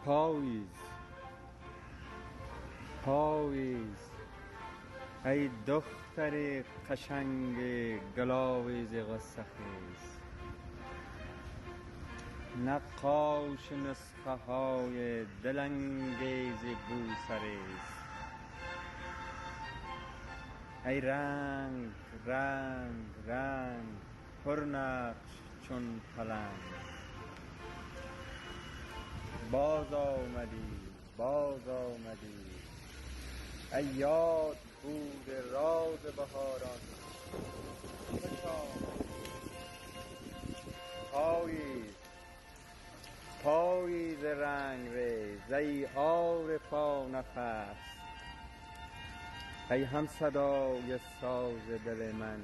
پاییز پاییز ای دختر قشنگ گلاویز غصه خیز، نقاش نسخه های دلانگیز بوسریز. ای رنگ رنگ رنگ پرنقش چون پلنگ، باز آمدی ای یاد بود راز بهاران. پاییز رنگ ریز ای عارفا نفس، ای هم صدای ساز دل من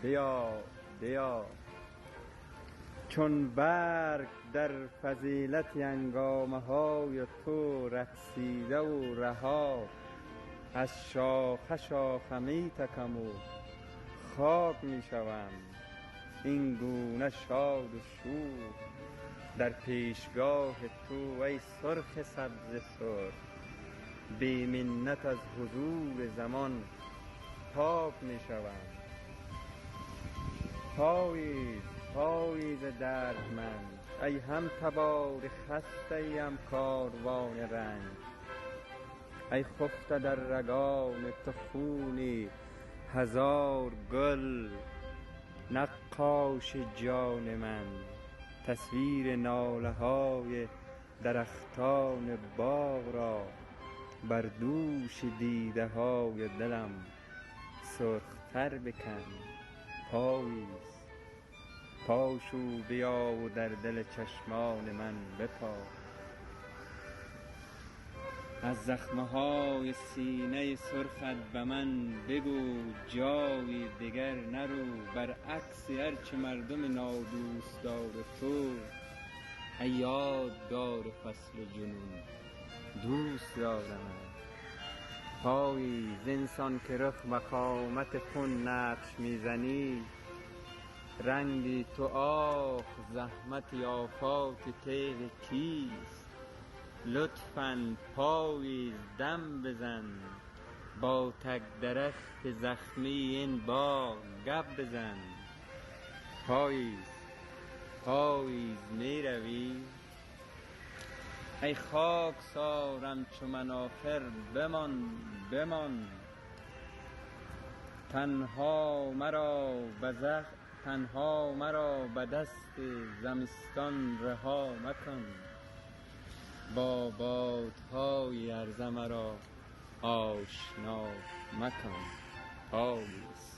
بیا چون برگ در فضیلت هنگامه های تو رقصیده و رها، از شاخه شاخه می تکم و خاک می شوم این گونه شاد و شور در پیشگاه تو. ای سرخ سبز سرخ بی منت از حضور زمان پاک می شوم. پاییز دردمند ای هم تبار خسته ایم کاروان رنگ، ای خفته در رگان تو خونی هزار گل. نقاش جان من تصویر ناله های درختان باغ را بر دوش دیده های دلم سرختر بکن. پاشو بیا و در دل چشمان من بپا، از زخمه های سینه سرخت به من بگو جایی دیگر نرو، برعکس هرچه مردم نادوستدار تو. ای یادگار فصل جنون دوست دارم. پاییز انسان که رخ و قامت خون نقش میزنی، رنگی تو آه زحمت آفات تیغ کیست. لطفاً پاییز دم بزن با تک درخت زخمی این باغ گپ بزن. پاییز می روی ای خاکسارم چو من آخر بمان تنها مرا به دست زمستان رها مکن، با بادهای هرزه مرا آشنا مکن. پاییز